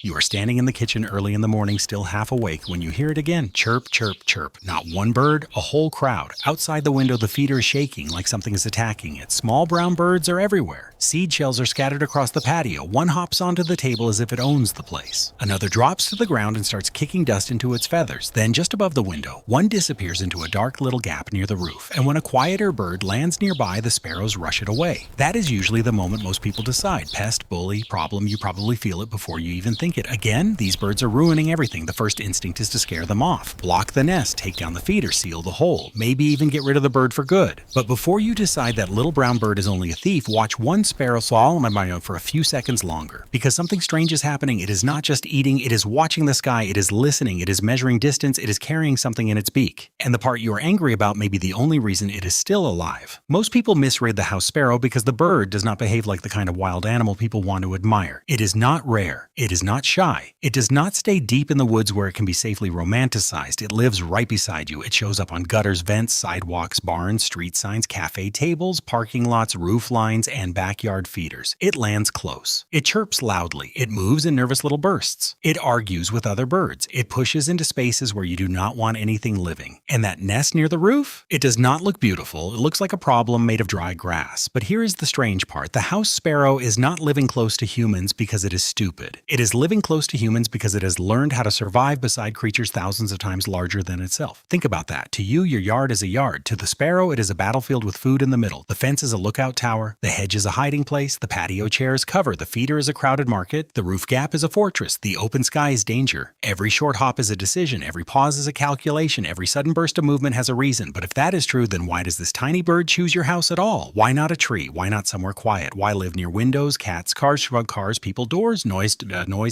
You are standing in the kitchen early in the morning, still half awake, when you hear it again. Chirp, chirp, chirp. Not one bird, a whole crowd. Outside the window, the feeder is shaking like something is attacking it. Small brown birds are everywhere. Seed shells are scattered across the patio. One hops onto the table as if it owns the place. Another drops to the ground and starts kicking dust into its feathers. Then, just above the window, one disappears into a dark little gap near the roof. And when a quieter bird lands nearby, the sparrows rush it away. That is usually the moment most people decide. Pest, bully, problem, you probably feel it before you even think it. Again, these birds are ruining everything. The first instinct is to scare them off. Block the nest, take down the feeder, seal the hole, maybe even get rid of the bird for good. But before you decide that little brown bird is only a thief, watch one sparrow fall on my own for a few seconds longer. Because something strange is happening. It is not just eating, it is watching the sky, it is listening, it is measuring distance, it is carrying something in its beak. And the part you are angry about may be the only reason it is still alive. Most people misread the house sparrow because the bird does not behave like the kind of wild animal people want to admire. It is not rare. It is not shy. It does not stay deep in the woods where it can be safely romanticized. It lives right beside you. It shows up on gutters, vents, sidewalks, barns, street signs, cafe tables, parking lots, roof lines, and backyard feeders. It lands close. It chirps loudly. It moves in nervous little bursts. It argues with other birds. It pushes into spaces where you do not want anything living. And that nest near the roof? It does not look beautiful. It looks like a problem made of dry grass. But here is the strange part. The house sparrow is not living close to humans because it is stupid. It is living close to humans because it has learned how to survive beside creatures thousands of times larger than itself. Think about that. To you, your yard is a yard. To the sparrow, it is a battlefield with food in the middle. The fence is a lookout tower. The hedge is a hiding place. The patio chair is cover. The feeder is a crowded market. The roof gap is a fortress. The open sky is danger. Every short hop is a decision. Every pause is a calculation. Every sudden burst of movement has a reason. But if that is true, then why does this tiny bird choose your house at all? Why not a tree? Why not somewhere quiet? Why live near windows, cats, cars, shrug cars, people, doors, noise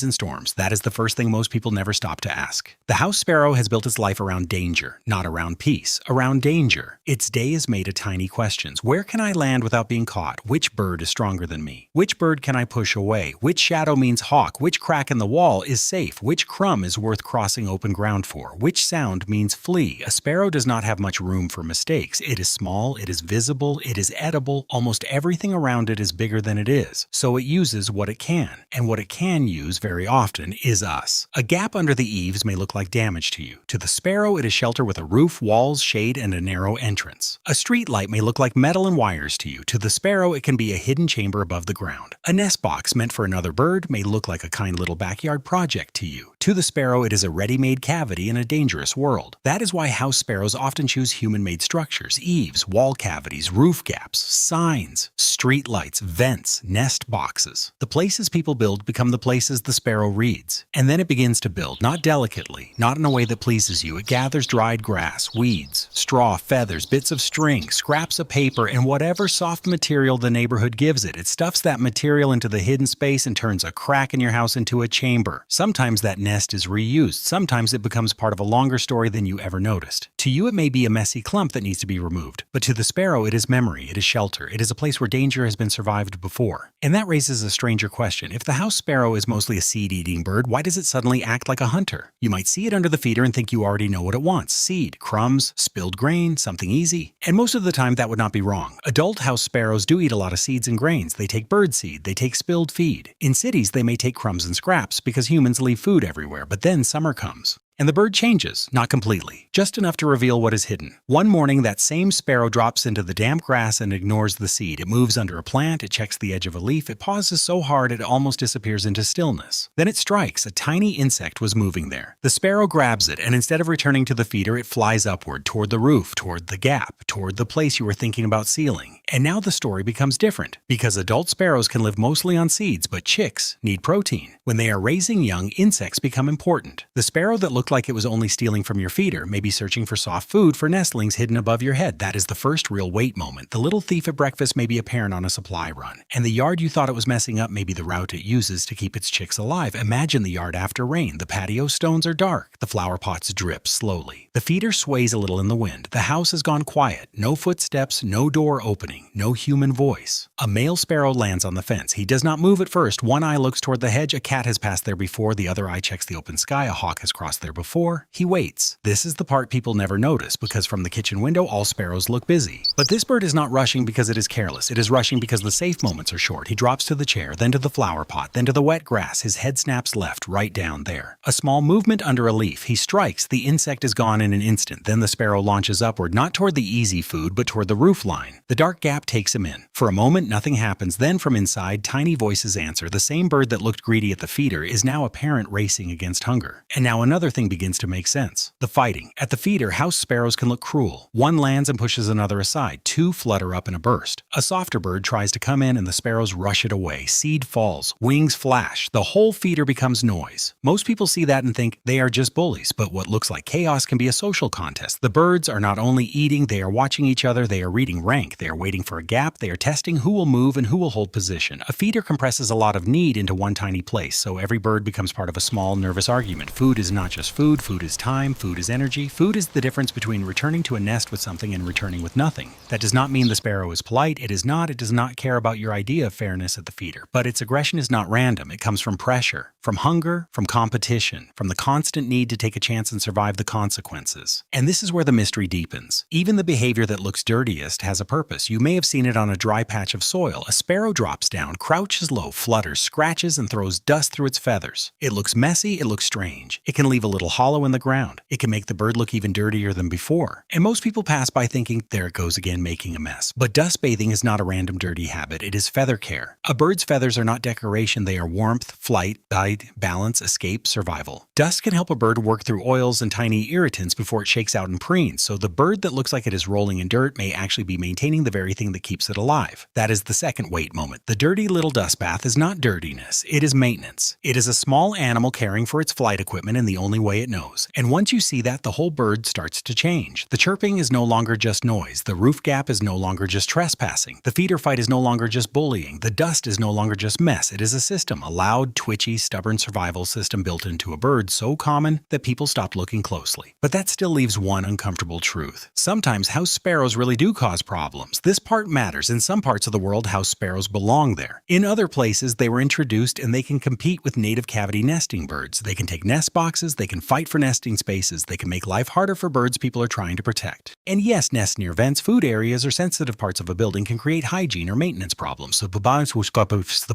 and storms? That is the first thing most people never stop to ask. The house sparrow has built its life around danger, not around peace, around danger. Its day is made of tiny questions. Where can I land without being caught? Which bird is stronger than me? Which bird can I push away? Which shadow means hawk? Which crack in the wall is safe? Which crumb is worth crossing open ground for? Which sound means flee? A sparrow does not have much room for mistakes. It is small, it is visible, it is edible. Almost everything around it is bigger than it is. So it uses what it can. And what it can use very often is us. A gap under the eaves may look like damage to you. To the sparrow, it is shelter with a roof, walls, shade, and a narrow entrance. A street light may look like metal and wires to you. To the sparrow, it can be a hidden chamber above the ground. A nest box meant for another bird may look like a kind little backyard project to you. To the sparrow, it is a ready-made cavity in a dangerous world. That is why house sparrows often choose human-made structures: eaves, wall cavities, roof gaps, signs, street lights, vents, nest boxes. The places people build become the places the sparrow reads. And then it begins to build, not delicately, not in a way that pleases you. It gathers dried grass, weeds, straw, feathers, bits of string, scraps of paper, and whatever soft material the neighborhood gives it. It stuffs that material into the hidden space and turns a crack in your house into a chamber. Sometimes that nest is reused. Sometimes it becomes part of a longer story than you ever noticed. To you, it may be a messy clump that needs to be removed. But to the sparrow, it is memory. It is shelter. It is a place where danger has been survived before. And that raises a stranger question. If the house sparrow is mostly a seed-eating bird, why does it suddenly act like a hunter? You might see it under the feeder and think you already know what it wants. Seed, crumbs, spilled grain, something easy. And most of the time, that would not be wrong. Adult house sparrows do eat a lot of seeds and grains. They take bird seed. They take spilled feed. In cities, they may take crumbs and scraps because humans leave food everywhere. But then summer comes. And the bird changes, not completely, just enough to reveal what is hidden. One morning, that same sparrow drops into the damp grass and ignores the seed. It moves under a plant, it checks the edge of a leaf, it pauses so hard it almost disappears into stillness. Then it strikes. A tiny insect was moving there. The sparrow grabs it, and instead of returning to the feeder, it flies upward, toward the roof, toward the gap, toward the place you were thinking about sealing. And now the story becomes different, because adult sparrows can live mostly on seeds, but chicks need protein. When they are raising young, insects become important. The sparrow that looked like it was only stealing from your feeder may be searching for soft food for nestlings hidden above your head. That is the first real wait moment. The little thief at breakfast may be a parent on a supply run, and the yard you thought it was messing up may be the route it uses to keep its chicks alive. Imagine the yard after rain. The patio stones are dark. The flower pots drip slowly. The feeder sways a little in the wind. The house has gone quiet. No footsteps, no door opening, no human voice. A male sparrow lands on the fence. He does not move at first. One eye looks toward the hedge. A cat has passed there before. The other eye checks the open sky. A hawk has crossed there before, he waits. This is the part people never notice because from the kitchen window all sparrows look busy. But this bird is not rushing because it is careless. It is rushing because the safe moments are short. He drops to the chair, then to the flower pot, then to the wet grass. His head snaps left, right down there. A small movement under a leaf. He strikes. The insect is gone in an instant. Then the sparrow launches upward, not toward the easy food, but toward the roofline. The dark gap takes him in. For a moment, nothing happens. Then from inside, tiny voices answer. The same bird that looked greedy at the feeder is now apparent racing against hunger. And now another thing begins to make sense. The fighting. At the feeder, house sparrows can look cruel. One lands and pushes another aside. Two flutter up in a burst. A softer bird tries to come in and the sparrows rush it away. Seed falls. Wings flash. The whole feeder becomes noise. Most people see that and think they are just bullies, but what looks like chaos can be a social contest. The birds are not only eating, they are watching each other, they are reading rank, they are waiting for a gap, they are testing who will move and who will hold position. A feeder compresses a lot of need into one tiny place, so every bird becomes part of a small, nervous argument. Food is not just food, food is time, food is energy. Food is the difference between returning to a nest with something and returning with nothing. That does not mean the sparrow is polite, it does not care about your idea of fairness at the feeder. But its aggression is not random, it comes from pressure, from hunger, from competition, from the constant need to take a chance and survive the consequences. And this is where the mystery deepens. Even the behavior that looks dirtiest has a purpose. You may have seen it on a dry patch of soil. A sparrow drops down, crouches low, flutters, scratches, and throws dust through its feathers. It looks messy, it looks strange. It can leave a little hollow in the ground. It can make the bird look even dirtier than before. And most people pass by thinking, there it goes again making a mess. But dust bathing is not a random dirty habit, it is feather care. A bird's feathers are not decoration, they are warmth, flight, bite, balance, escape, survival. Dust can help a bird work through oils and tiny irritants before it shakes out and preens, so the bird that looks like it is rolling in dirt may actually be maintaining the very thing that keeps it alive. That is the second wait moment. The dirty little dust bath is not dirtiness, it is maintenance. It is a small animal caring for its flight equipment in the only way it knows. And once you see that, the whole bird starts to change. The chirping is no longer just noise. The roof gap is no longer just trespassing. The feeder fight is no longer just bullying. The dust is no longer just mess. It is a system, a loud, twitchy, stubborn survival system built into a bird so common that people stopped looking closely. But that still leaves one uncomfortable truth. Sometimes house sparrows really do cause problems. This part matters. In some parts of the world, house sparrows belong there. In other places, they were introduced and they can compete with native cavity nesting birds. They can take nest boxes, they can fight for nesting spaces, they can make life harder for birds people are trying to protect. And yes, nests near vents, food areas, or sensitive parts of a building can create hygiene or maintenance problems. So the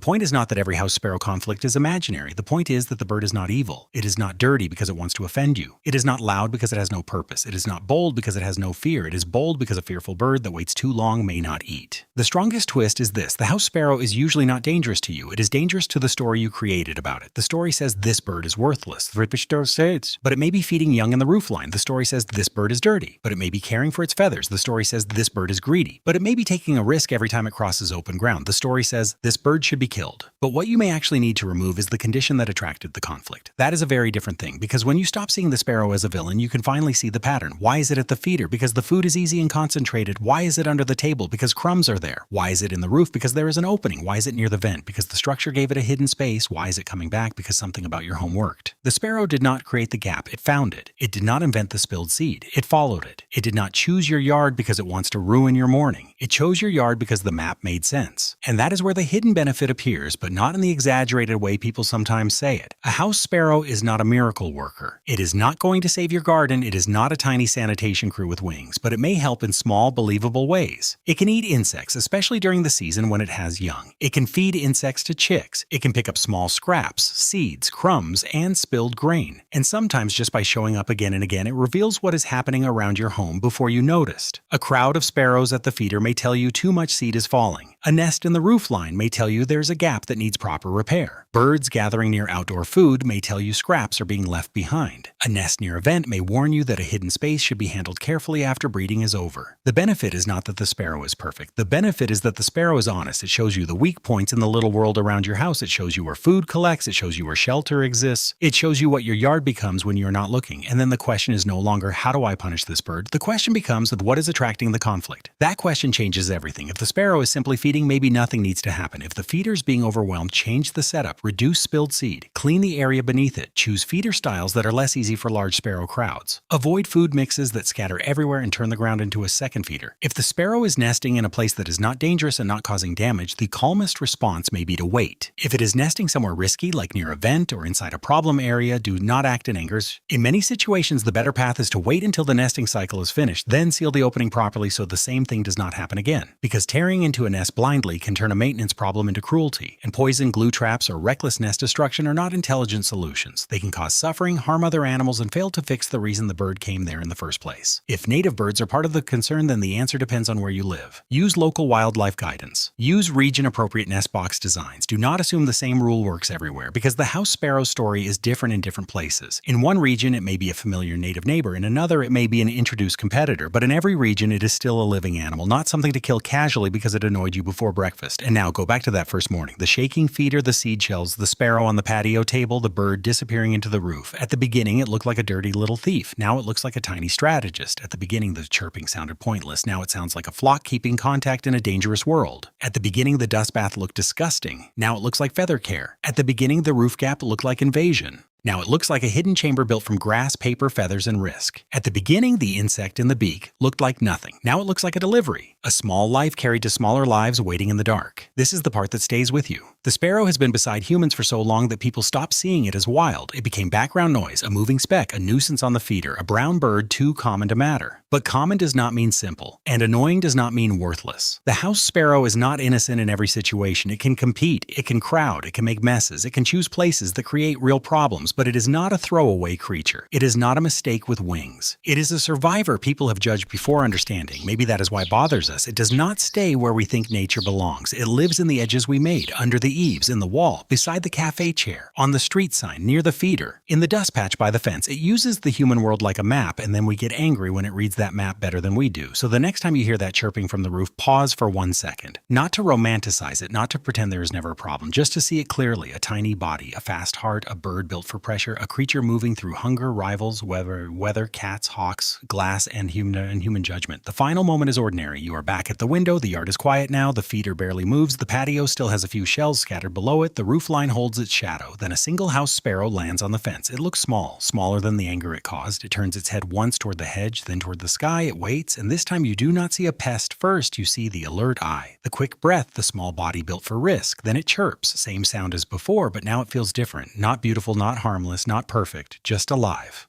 point is not that every house sparrow conflict is imaginary. The point is that the bird is not evil. It is not dirty because it wants to offend you. It is not loud because it has no purpose. It is not bold because it has no fear. It is bold because a fearful bird that waits too long may not eat. The strongest twist is this. The house sparrow is usually not dangerous to you. It is dangerous to the story you created about it. The story says this bird is worthless, but it may be feeding young in the roofline. The story says this bird is dirty, but it may be caring for its feathers. The story says this bird is greedy, but it may be taking a risk every time it crosses open ground. The story says this bird should be killed. But what you may actually need to remove is the condition that attracted the conflict. That is a very different thing, because when you stop seeing the sparrow as a villain, you can finally see the pattern. Why is it at the feeder? Because the food is easy and concentrated. Why is it under the table? Because crumbs are there. Why is it in the roof? Because there is an opening. Why is it near the vent? Because the structure gave it a hidden space. Why is it coming back? Because something about your home worked. The sparrow did not create the gap. It found it. It did not invent the spilled seed. It followed it. It did not choose your yard because it wants to ruin your morning. It chose your yard because the map made sense. And that is where the hidden benefit appears, but not in the exaggerated way people sometimes say it. A house sparrow is not a miracle worker. It is not going to save your garden. It is not a tiny sanitation crew with wings, but it may help in small, believable ways. It can eat insects, especially during the season when it has young. It can feed insects to chicks. It can pick up small scraps, seeds, crumbs, and spilled grain. And sometimes just by showing up again and again, it reveals what is happening around your home before you noticed. A crowd of sparrows at the feeder may tell you too much seed is falling. A nest in the roofline may tell you there's a gap that needs proper repair. Birds gathering near outdoor food may tell you scraps are being left behind. A nest near a vent may warn you that a hidden space should be handled carefully after breeding is over. The benefit is not that the sparrow is perfect. The benefit is that the sparrow is honest. It shows you the weak points in the little world around your house. It shows you where food collects. It shows you where shelter exists. It shows you what your yard becomes when you're not looking. And then the question is no longer, how do I punish this bird? The question becomes, what is attracting the conflict? That question changes everything. If the sparrow is simply feeding, maybe nothing needs to happen. If the feeder is being overwhelmed, change the setup, reduce spilled seed, clean the area beneath it, choose feeder styles that are less easy easy for large sparrow crowds. Avoid food mixes that scatter everywhere and turn the ground into a second feeder. If the sparrow is nesting in a place that is not dangerous and not causing damage, the calmest response may be to wait. If it is nesting somewhere risky, like near a vent or inside a problem area, do not act in anger. In many situations, the better path is to wait until the nesting cycle is finished, then seal the opening properly so the same thing does not happen again. Because tearing into a nest blindly can turn a maintenance problem into cruelty, and poison, glue traps, or reckless nest destruction are not intelligent solutions. They can cause suffering, harm other animals, and fail to fix the reason the bird came there in the first place. If native birds are part of the concern, then the answer depends on where you live. Use local wildlife guidance. Use region-appropriate nest box designs. Do not assume the same rule works everywhere, because the house sparrow story is different in different places. In one region, it may be a familiar native neighbor. In another, it may be an introduced competitor. But in every region, it is still a living animal, not something to kill casually because it annoyed you before breakfast. And now, go back to that first morning. The shaking feeder, the seed shells, the sparrow on the patio table, the bird disappearing into the roof. At the beginning, it looked like a dirty little thief. Now it looks like a tiny strategist. At the beginning, the chirping sounded pointless. Now it sounds like a flock keeping contact in a dangerous world. At the beginning, the dust bath looked disgusting. Now it looks like feather care. At the beginning, the roof gap looked like invasion. Now it looks like a hidden chamber built from grass, paper, feathers, and risk. At the beginning, the insect in the beak looked like nothing. Now it looks like a delivery. A small life carried to smaller lives waiting in the dark. This is the part that stays with you. The sparrow has been beside humans for so long that people stopped seeing it as wild. It became background noise, a moving speck, a nuisance on the feeder, a brown bird too common to matter. But common does not mean simple, and annoying does not mean worthless. The house sparrow is not innocent in every situation. It can compete, it can crowd, it can make messes, it can choose places that create real problems, but it is not a throwaway creature. It is not a mistake with wings. It is a survivor people have judged before understanding. Maybe that is why it bothers us. It does not stay where we think nature belongs. It lives in the edges we made, under the eaves, in the wall, beside the cafe chair, on the street sign, near the feeder, in the dust patch by the fence. It uses the human world like a map, and then we get angry when it reads that map better than we do. So the next time you hear that chirping from the roof, pause for 1 second. Not to romanticize it, not to pretend there is never a problem, just to see it clearly. A tiny body, a fast heart, a bird built for pressure, a creature moving through hunger, rivals, weather, cats, hawks, glass, and human judgment. The final moment is ordinary. You are back at the window, the yard is quiet now, the feeder barely moves, the patio still has a few shells scattered below it, the roofline holds its shadow. Then a single house sparrow lands on the fence. It looks small, smaller than the anger it caused. It turns its head once toward the hedge, then toward the sky. It waits, and this time you do not see a pest first. You see the alert eye, the quick breath, the small body built for risk. Then it chirps, same sound as before, but now it feels different. Not beautiful, not harmless, not perfect, just alive.